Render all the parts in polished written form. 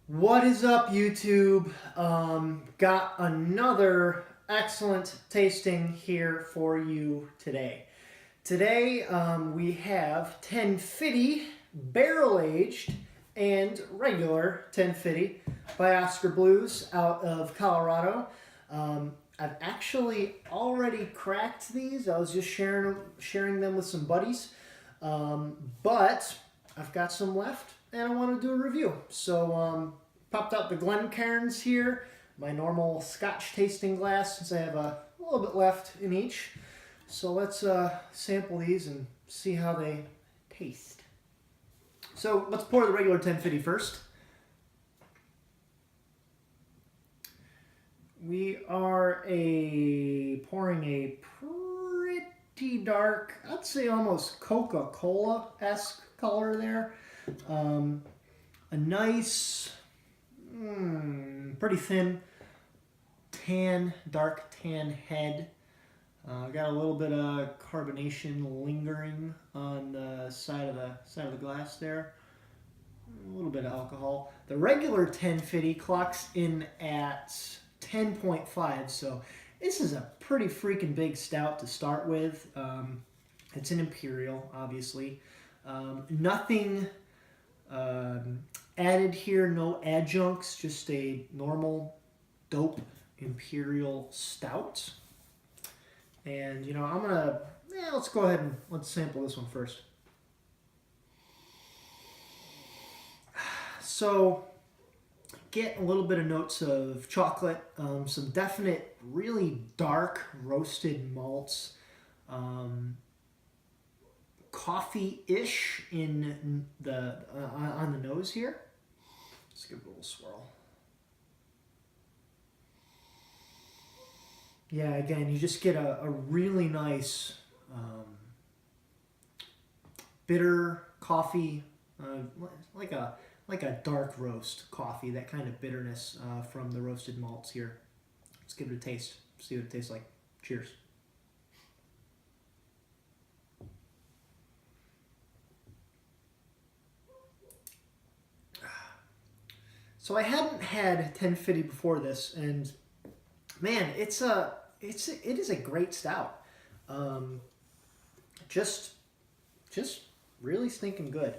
What is up, YouTube? Got another excellent tasting here for you today. Today we have 1050 barrel aged and regular 1050 by Oskar Blues out of Colorado. I've actually already cracked these. I was just sharing them with some buddies, but I've got some left and I want to do a review. So popped out the Glencairns here, my normal Scotch tasting glass, since I have a little bit left in each. So let's sample these and see how they taste. So let's pour the regular 1050 first. We are pouring a pretty dark, I'd say almost Coca-Cola-esque color there. A nice, pretty thin dark tan head. Got a little bit of carbonation lingering on the side of the glass there. A little bit of alcohol. The regular 1050 clocks in at 10.5, so this is a pretty freaking big stout to start with. It's an imperial, obviously. Nothing added here, no adjuncts, just a normal dope imperial stout. And let's go ahead and let's sample this one first. So get a little bit of notes of chocolate, some definite really dark roasted malts, coffee-ish in the on the nose here. Let's give it a little swirl. Yeah, again, you just get a really nice bitter coffee, like a dark roast coffee, that kind of bitterness from the roasted malts here. Let's give it a taste, see what it tastes like. Cheers. So I hadn't had 1050 before this, and man, it is a great stout. Just really stinking good.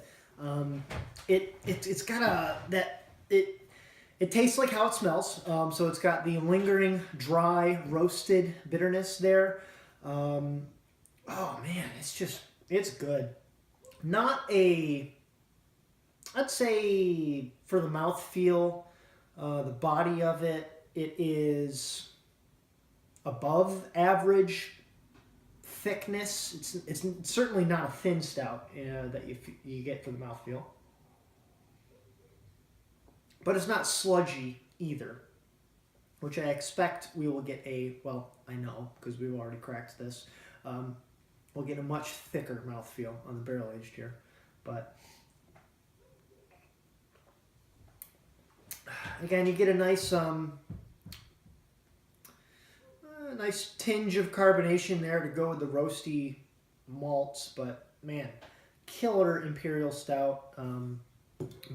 It's got it tastes like how it smells. So it's got the lingering dry roasted bitterness there. Oh man, it's good. Not a, I'd say for the mouthfeel, the body of it is above average thickness. It's certainly not a thin stout that you get for the mouthfeel. But it's not sludgy either, which I expect we will get I know because we've already cracked this, we'll get a much thicker mouthfeel on the barrel aged here. But again, you get a nice nice tinge of carbonation there to go with the roasty malts, but man, killer imperial stout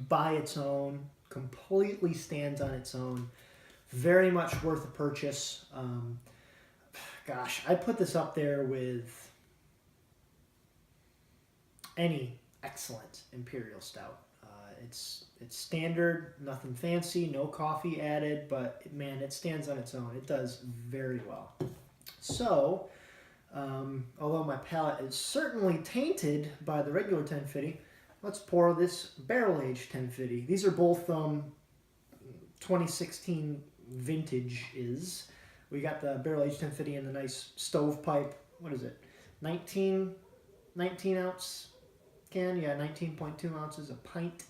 by its own, completely stands on its own, very much worth a purchase. Gosh, I put this up there with any excellent imperial stout. It's standard, nothing fancy, no coffee added, but man, it stands on its own. It does very well. So, although my palate is certainly tainted by the regular 1050, let's pour this barrel-aged 1050. These are both 2016 vintages. We got the barrel-aged 1050 in the nice stovepipe, what is it, 19 ounce can? Yeah, 19.2 ounces, a pint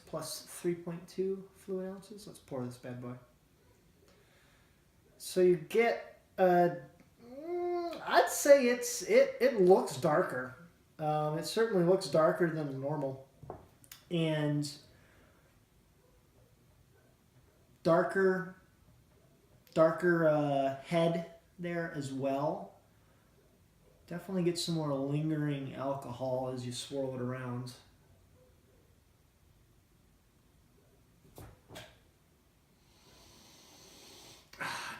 plus 3.2 fluid ounces. Let's pour this bad boy. So you get, I'd say it looks darker. It certainly looks darker than normal, and darker head there as well. Definitely get some more lingering alcohol as you swirl it around.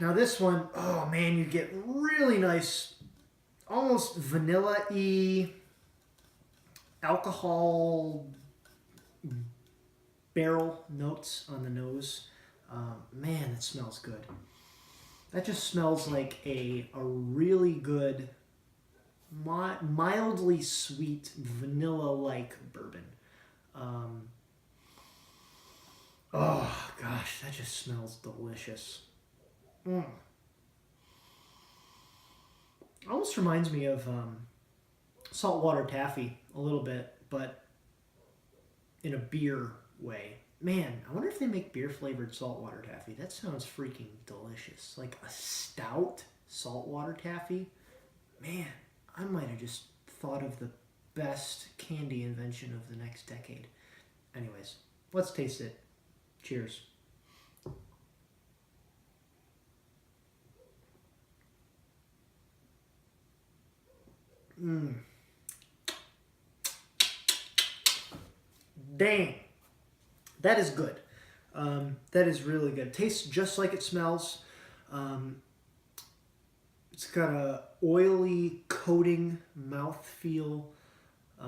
Now this one, oh man, you get really nice, almost vanilla-y alcohol barrel notes on the nose. Man, it smells good. That just smells like a really good, mildly sweet, vanilla-like bourbon. Oh gosh, that just smells delicious. Almost reminds me of saltwater taffy a little bit, but in a beer way. Man, I wonder if they make beer flavored saltwater taffy. That sounds freaking delicious. Like a stout saltwater taffy. Man, I might have just thought of the best candy invention of the next decade. Anyways, let's taste it. Cheers. Dang. That is good. That is really good. Tastes just like it smells. It's got a oily coating mouthfeel. It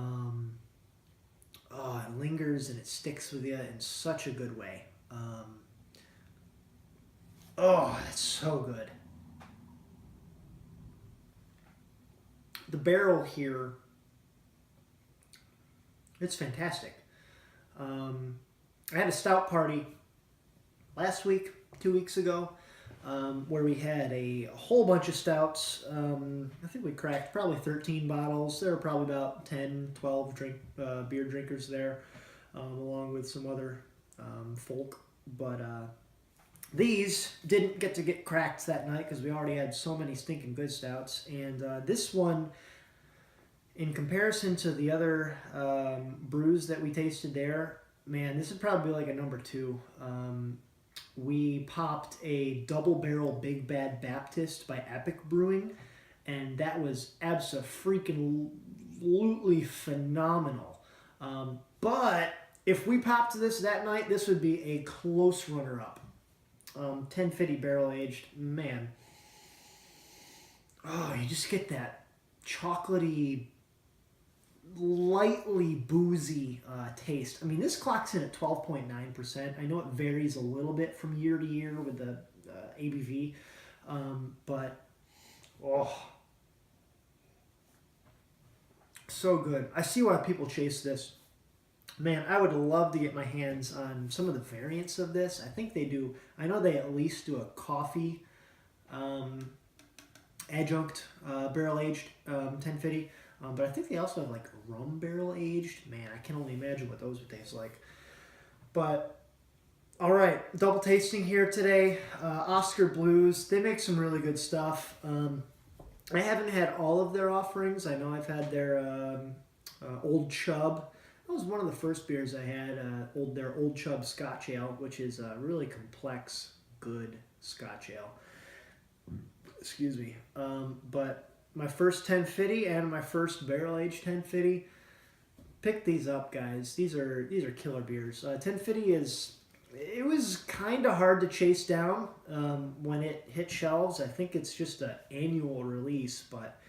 lingers and it sticks with you in such a good way. That's so good. The barrel here, it's fantastic. I had a stout party last week, 2 weeks ago, where we had a whole bunch of stouts. I think we cracked probably 13 bottles. There were probably about 10, 12 beer drinkers there, along with some other folk. But these didn't get cracked that night because we already had so many stinking good stouts. And this one, in comparison to the other brews that we tasted there, man, this would probably be like a number 2. We popped a double barrel Big Bad Baptist by Epic Brewing, and that was abso-freaking-lutely phenomenal. But if we popped this that night, this would be a close runner-up. 1050 barrel aged, man. Oh, you just get that chocolatey, lightly boozy taste. I mean, this clocks in at 12.9%. I know it varies a little bit from year to year with the ABV, but so good. I see why people chase this. Man, I would love to get my hands on some of the variants of this. I think they do. I know they at least do a coffee adjunct barrel aged 1050. But I think they also have like rum barrel aged. Man, I can only imagine what those would taste like. But all right, double tasting here today. Oskar Blues. They make some really good stuff. I haven't had all of their offerings. I know I've had their Old Chub. That was one of the first beers I had. Their Old Chub Scotch Ale, which is a really complex, good Scotch Ale. Excuse me. But my first 1050 and my first barrel-aged 1050. Pick these up, guys. These are killer beers. 1050 it was kind of hard to chase down when it hit shelves. I think it's just an annual release, but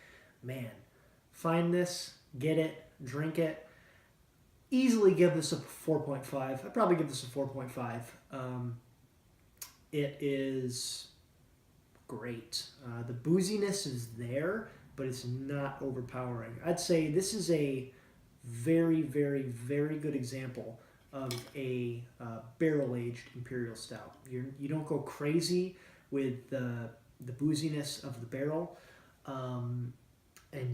man, find this, get it, drink it. Easily give this a 4.5. I'd probably give this a 4.5. It is great. The booziness is there, but it's not overpowering. I'd say this is a very, very, very good example of a barrel-aged imperial stout. You don't go crazy with the booziness of the barrel, and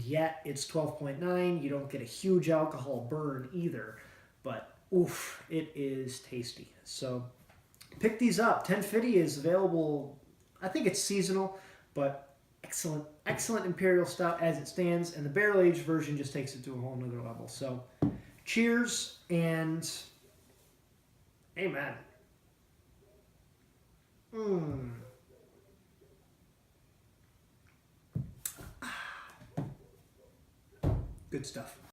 yet it's 12.9. You don't get a huge alcohol burn either, but oof, it is tasty. So pick these up. 1050 is available. I think it's seasonal, but excellent imperial stout as it stands, and the barrel-aged version just takes it to a whole nother level. So cheers and amen. Good stuff.